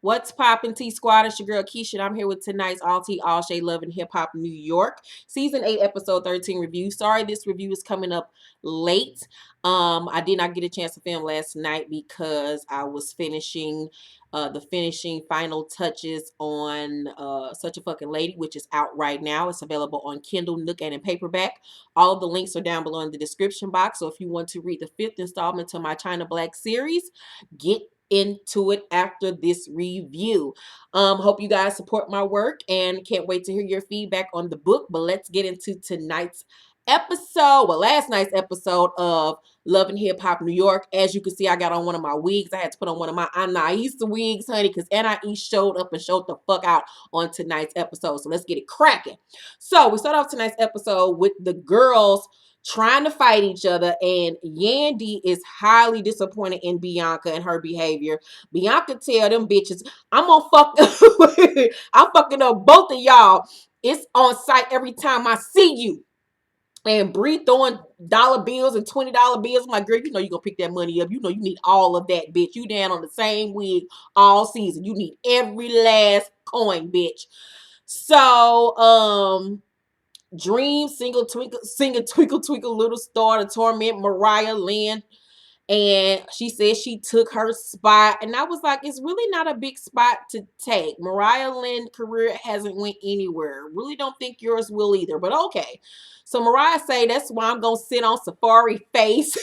What's poppin' T Squad? It's your girl Keisha, and I'm here with tonight's All Tea All Shade Love and Hip Hop New York Season 8 Episode 13 review. Sorry this review is coming up late. I did not get a chance to film last night because I was finishing the finishing final touches on Such a Fucking Lady, which is out right now. It's available on Kindle, Nook, and in paperback. All of the links are down below in the description box. So if you want to read the 5th installment to my China Black series, get into it after this review. Hope you guys support my work and can't wait to hear your feedback on the book. But let's get into tonight's episode, last night's episode of Love and Hip Hop New York. As you can see, I got on one of my wigs. I had to put on one of my Anais wigs, honey, because Anais showed up and showed the fuck out on tonight's episode. So let's get it cracking. So we start off tonight's episode with the girls trying to fight each other, and Yandy is highly disappointed in Bianca and her behavior. Bianca tell them bitches, I'm gonna fuck I'm fucking up both of y'all. It's on site every time I see you. And Bree throwing dollar bills and $20 bills. I'm like, girl, you know you gonna pick that money up. You know you need all of that, bitch. You down on the same wig all season. You need every last coin, bitch. So, Dream singing Twinkle Twinkle Little Star to torment Mariah Lynn. And she said she took her spot. And I was like, it's really not a big spot to take. Mariah Lynn's career hasn't went anywhere. Really don't think yours will either. But okay. So Mariah say, that's why I'm going to sit on Safari face.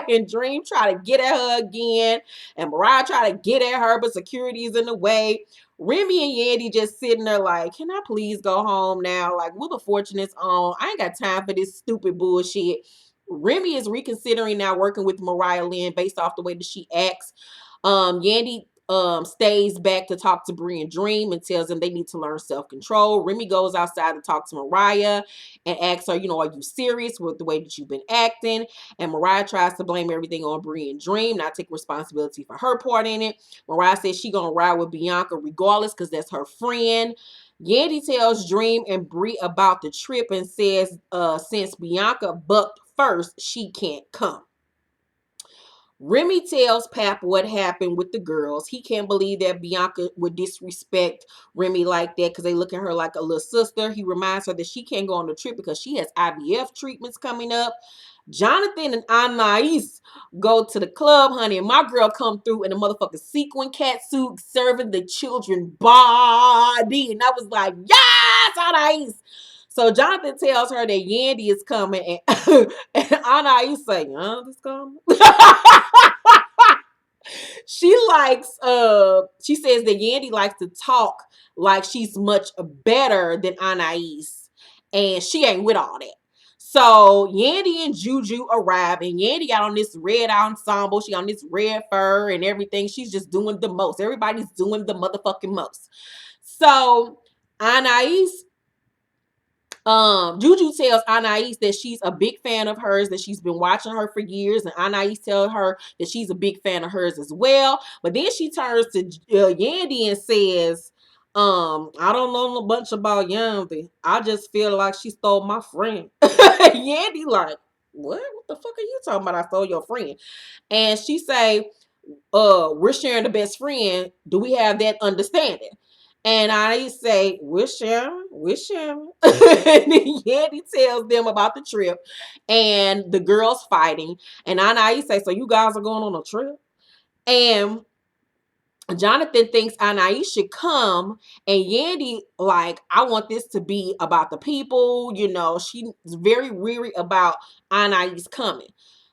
And Dream try to get at her again. And Mariah try to get at her, but security is in the way. Remy and Yandy just sitting there like, can I please go home now? Like, Will the Fortunate's on. I ain't got time for this stupid bullshit. Remy is reconsidering now working with Mariah Lynn based off the way that she acts. Yandy stays back to talk to Bree and Dream and tells them they need to learn self-control. Remy goes outside to talk to Mariah and asks her, are you serious with the way that you've been acting? And Mariah tries to blame everything on Bree and Dream, not take responsibility for her part in it. Mariah says she gonna ride with Bianca regardless because that's her friend. Yandy tells Dream and Bree about the trip and says since Bianca bucked first, she can't come. Remy tells Pap what happened with the girls. He can't believe that Bianca would disrespect Remy like that because they look at her like a little sister. He reminds her that she can't go on the trip because she has IVF treatments coming up. Jonathan and Anais go to the club, honey, and my girl come through in a motherfucking sequin cat suit serving the children body. And I was like, yes, Anais. So Jonathan tells her that Yandy is coming, and Anais say, this coming? She says that Yandy likes to talk like she's much better than Anais, and she ain't with all that. So Yandy and Juju arrive, and Yandy got on this red ensemble. She on this red fur and everything. She's just doing the most. Everybody's doing the motherfucking most. So Anais, Juju tells Anais that she's a big fan of hers, that she's been watching her for years, and Anais tells her that she's a big fan of hers as well. But then she turns to Yandy and says, I don't know a bunch about Yandy. I just feel like she stole my friend. Yandy like, what the fuck are you talking about? I stole your friend. And she say, we're sharing the best friend. Do we have that understanding? And I say, we're sharing. And Yandy tells them about the trip and the girls fighting. And Anais say, so you guys are going on a trip? And Jonathan thinks Anais should come, and Yandy like, I want this to be about the people. She's very weary about Anais coming.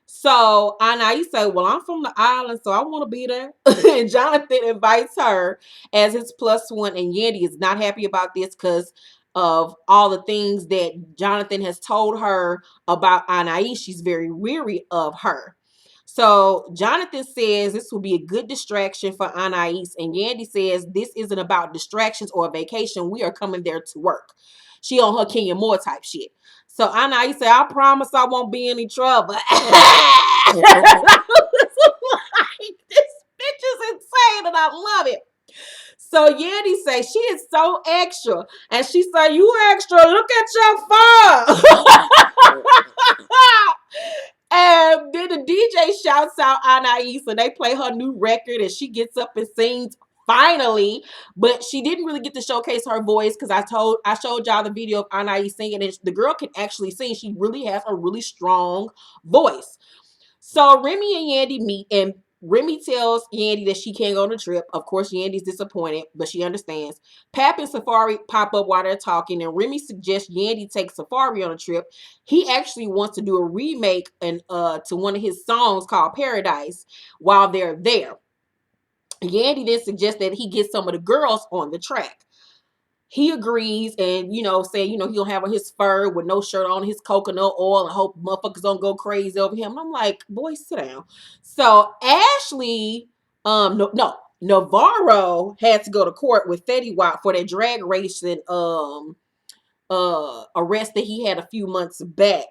So Anais said, well, I'm from the island, so I want to be there. And Jonathan invites her as his plus one, and Yandy is not happy about this because of all the things that Jonathan has told her about Anais. She's very weary of her. So Jonathan says this will be a good distraction for Anais, and Yandy says this isn't about distractions or a vacation. We are coming there to work. She on her Kenya Moore type shit. So Anais said, I promise I won't be any trouble. This bitch is insane and I love it. So Yandy say she is so extra. And she say, you extra, look at your phone. And then the DJ shouts out Anais and they play her new record and she gets up and sings finally, but she didn't really get to showcase her voice because I showed y'all the video of Anais singing, and the girl can actually sing. She really has a really strong voice. So Remy and Yandy meet, and Remy tells Yandy that she can't go on the trip. Of course, Yandy's disappointed, but she understands. Pap and Safari pop up while they're talking, and Remy suggests Yandy take Safari on a trip. He actually wants to do a remake to one of his songs called Paradise while they're there. Yandy then suggests that he get some of the girls on the track. He agrees and, saying, he'll have on his fur with no shirt on, his coconut oil, and hope motherfuckers don't go crazy over him. And I'm like, boy, sit down. So Ashley, no, Navarro had to go to court with Fetty Wap for that drag racing arrest that he had a few months back.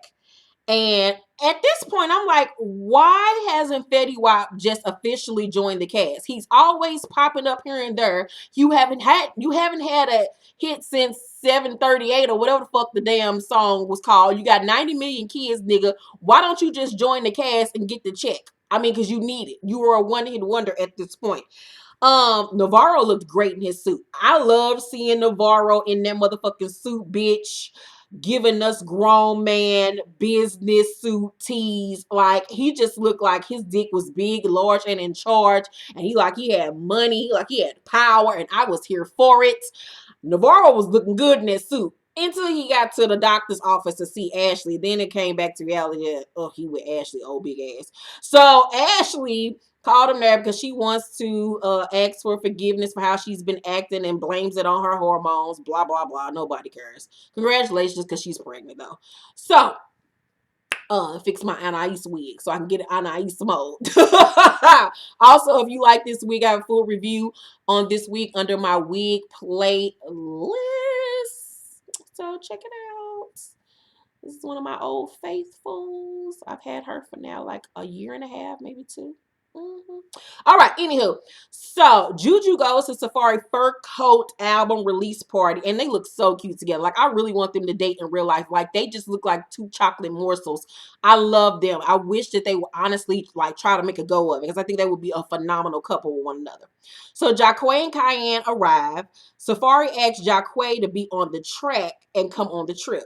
And at this point, I'm like, why hasn't Fetty Wap just officially joined the cast? He's always popping up here and there. You haven't had a hit since 738 or whatever the fuck the damn song was called. You got 90 million kids, nigga. Why don't you just join the cast and get the check? I mean, because you need it. You were a one-hit wonder at this point. Navarro looked great in his suit. I love seeing Navarro in that motherfucking suit, bitch, giving us grown man business suit tease. Like, he just looked like his dick was big, large, and in charge, and he had money, like he had power, and I was here for it. Navarro was looking good in that suit until he got to the doctor's office to see Ashley. Then it came back to reality that, he with Ashley, old big ass. So Ashley called him there because she wants to ask for forgiveness for how she's been acting and blames it on her hormones, blah, blah, blah. Nobody cares. Congratulations, because she's pregnant, though. So, fix my Anais wig so I can get an Anais mode. Also, if you like this wig, I have a full review on this wig under my wig playlist. So check it out. This is one of my old faithfuls. I've had her for now like a year and a half, maybe two. All right, anywho, so Juju goes to Safari Fur Coat album release party, and they look so cute together. Like, I really want them to date in real life. Like, they just look like two chocolate morsels. I love them. I wish that they would honestly like try to make a go of it, because I think they would be a phenomenal couple with one another. So Jacquay and Cayenne arrive. Safari asks Jacquay to be on the track and come on the trip.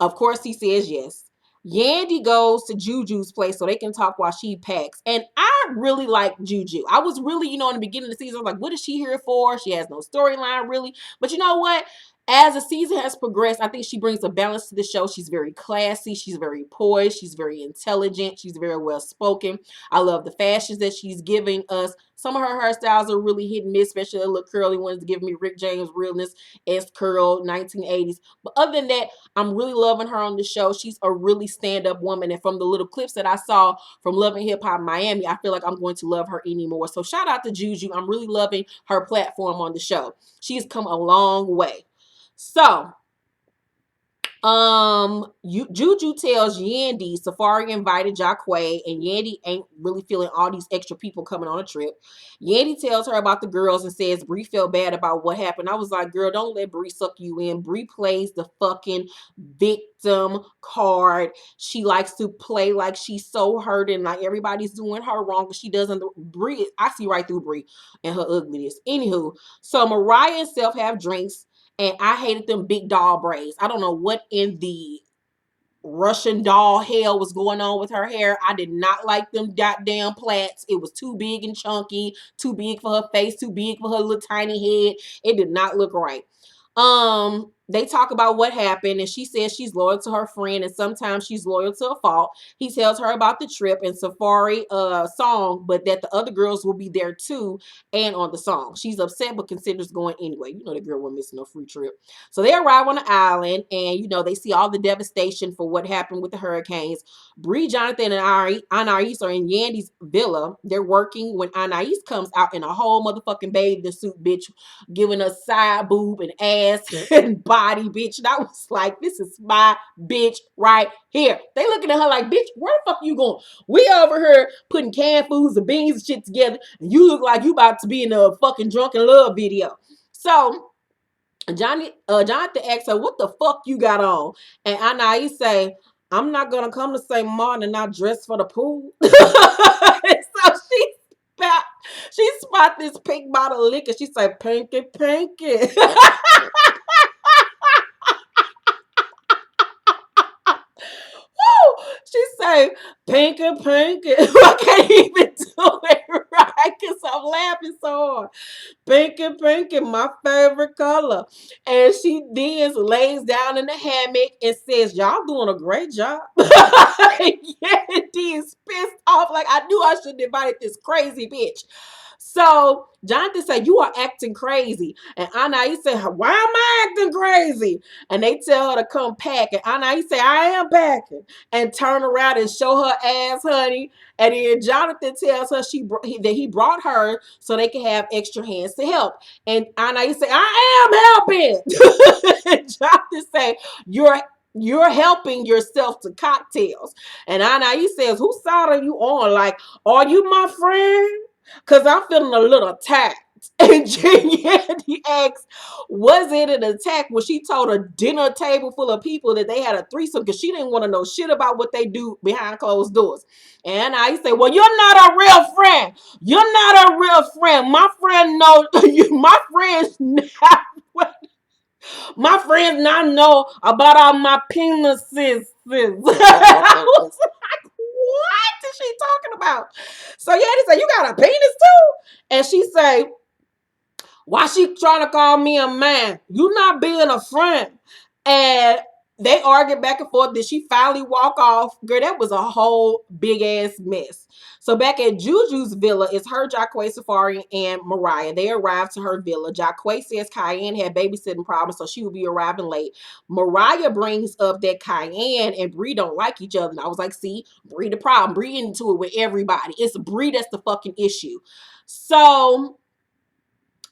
Of course, he says yes. Yandy goes to Juju's place so they can talk while she packs. And I really like Juju. I was really, in the beginning of the season, I was like, what is she here for? She has no storyline, really. But you know what? As the season has progressed, I think she brings a balance to the show. She's very classy. She's very poised. She's very intelligent. She's very well spoken. I love the fashions that she's giving us. Some of her hairstyles are really hit and miss, especially the little curly ones, giving me Rick James realness, S-curl, 1980s. But other than that, I'm really loving her on the show. She's a really stand-up woman. And from the little clips that I saw from Love and Hip Hop Miami, I feel like I'm going to love her anymore. So shout out to Juju. I'm really loving her platform on the show. She's come a long way. So, Juju tells Yandy Safari invited Jacquay, and Yandy ain't really feeling all these extra people coming on a trip. Yandy tells her about the girls and says Bree felt bad about what happened. I was like, girl, don't let Bree suck you in. Bree plays the fucking victim card. She likes to play like she's so hurt and like everybody's doing her wrong, but she doesn't. Bree, I see right through Bree and her ugliness. Anywho, so Mariah and Self have drinks. And I hated them big doll braids. I don't know what in the Russian doll hell was going on with her hair. I did not like them goddamn plaits. It was too big and chunky, too big for her face, too big for her little tiny head. It did not look right. They talk about what happened, and she says she's loyal to her friend, and sometimes she's loyal to a fault. He tells her about the trip and Safari song, but that the other girls will be there too and on the song. She's upset but considers going anyway. The girl wasn't missing no free trip. So they arrive on the island, and they see all the devastation for what happened with the hurricanes. Bree, Jonathan, and Anais are in Yandy's villa. They're working when Anais comes out in a whole motherfucking bathing suit, bitch, giving us side boob and ass and body, bitch. And I was like, this is my bitch right here. They looking at her like, bitch, where the fuck you going? We over here putting canned foods and beans and shit together, and you look like you about to be in a fucking Drunken Love video. So Jonathan asks her, what the fuck you got on? And Anais say, I'm not gonna come to St. Martin and not dress for the pool. So She spot this pink bottle of liquor. She said, "Pinky, pinky." She say, "Pinky, pinky." I can't even do it right because I'm laughing so hard. "Pinky, pinky, my favorite color." And she then lays down in the hammock and says, "Y'all doing a great job." Yeah, is pissed off. Like, I knew I shouldn't have invited this crazy bitch. So Jonathan said, "You are acting crazy." And Anais said, "Why am I acting crazy?" And they tell her to come pack. And Anais said, "I am packing." And turn around and show her ass, honey. And then Jonathan tells her that he brought her so they can have extra hands to help. And Anais said, "I am helping." And Jonathan say, "You're helping yourself to cocktails." And Anais says, "Whose side are you on? Like, are you my friend? Because I'm feeling a little attacked." And Yandy asks, "Was it an attack when she told a dinner table full of people that they had a threesome because she didn't want to know shit about what they do behind closed doors?" And I say, "Well, you're not a real friend. You're not a real friend. My friend knows you. My friends not know about all my penises." I was like, "What is she talking about?" So yeah, they say, "You got a penis too?" And she say, "Why she trying to call me a man? You not being a friend." And they argued back and forth. Did she finally walk off? Girl, that was a whole big ass mess. So back at Juju's villa, it's her, Jacquees, Safari, and Mariah. They arrived to her villa. Jacquees says Cayenne had babysitting problems, so she will be arriving late. Mariah brings up that Cayenne and Bree don't like each other. And I was like, see, Bree the problem. Bree into it with everybody. It's Bree that's the fucking issue. So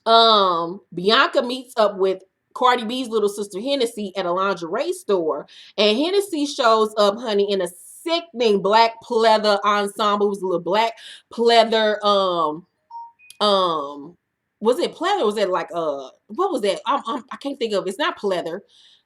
Bianca meets up with Cardi B's little sister Hennessy at a lingerie store, and Hennessy shows up, honey, in a sickening black pleather ensemble. It was a little black pleather um was it pleather or was it like what was that? I can't think of it. It's not pleather.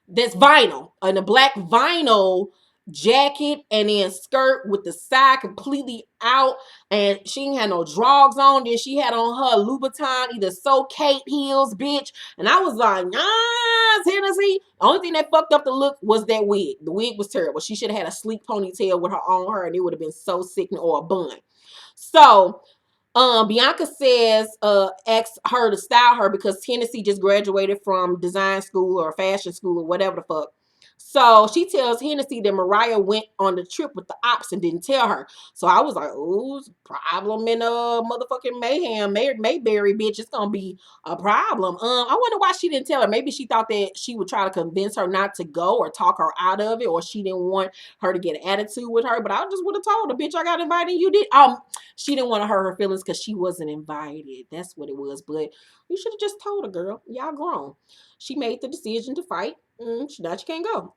That's vinyl. And a black vinyl jacket and then skirt with the side completely out, and she ain't had no drawers on. Then she had on her Louboutin either so Kate heels, bitch. And I was like, yes, Hennessy. The only thing that fucked up the look was that wig. The wig was terrible. She should have had a sleek ponytail with her on her, and it would have been so sickening, or a bun. So Bianca says, asks her to style her because Hennessy just graduated from design school or fashion school or whatever the fuck. So she tells Hennessy that Mariah went on the trip with the ops and didn't tell her. So I was like, "Ooh, problem in motherfucking Mayberry, bitch. It's gonna be a problem." I wonder why she didn't tell her. Maybe she thought that she would try to convince her not to go or talk her out of it, or she didn't want her to get an attitude with her. But I just would have told her, "Bitch, I got invited. You did." She didn't want to hurt her feelings because she wasn't invited. That's what it was. But you should have just told her, girl. Y'all grown. She made the decision to fight. Now she can't go.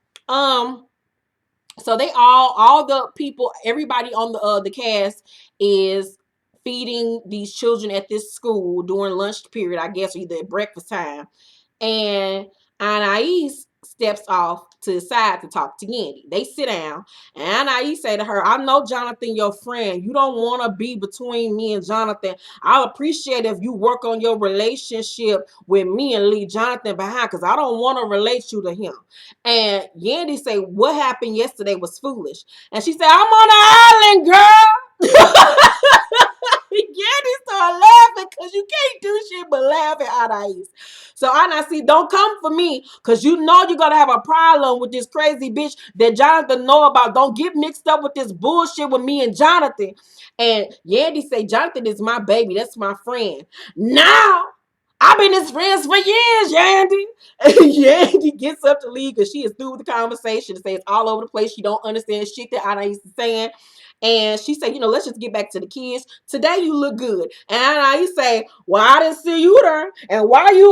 So they all the people, everybody on the cast is feeding these children at this school during lunch period, I guess, or either at breakfast time. And Anais steps off to the side to talk to Yandy. They sit down, and Anais say to her, "I know Jonathan, your friend. You don't want to be between me and Jonathan. I'll appreciate if you work on your relationship with me and leave Jonathan behind, because I don't want to relate you to him." And Yandy say, "What happened yesterday was foolish." And she said, "I'm on the island, girl." Yandy started laughing because you can't do shit but laugh at Anais. So Anais, don't come for me because you know you're going to have a problem with this crazy bitch that Jonathan know about. Don't get mixed up with this bullshit with me and Jonathan. And Yandy say, "Jonathan is my baby. That's my friend. Now, I've been his friends for years, Yandy." And Yandy gets up to leave because she is through with the conversation. It says all over the place. She don't understand shit that Anais is saying. And she said, "Let's just get back to the kids. Today you look good." And I say, "Well, I didn't see you there. And why you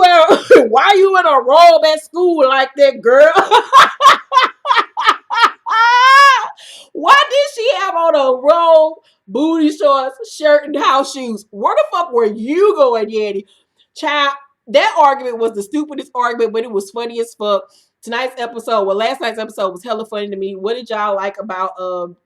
why you in a robe at school like that, girl?" Why did she have on a robe, booty shorts, shirt, and house shoes? Where the fuck were you going, Yandy? Child, that argument was the stupidest argument, but it was funny as fuck. tonight's episode, well, last night's episode was hella funny to me. What did y'all like about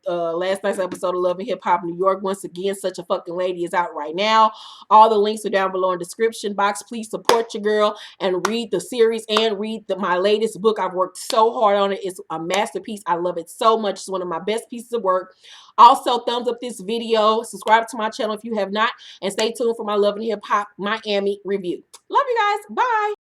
last night's episode of Love and Hip Hop New York? Once again, Such a Fucking Lady is out right now. All the links are down below in the description box. Please support your girl and read the series and read my latest book. I've worked so hard on it. It's a masterpiece. I love it so much. It's one of my best pieces of work. Also, thumbs up this video. Subscribe to my channel if you have not. And stay tuned for my Love and Hip Hop Miami review. Love you guys. Bye.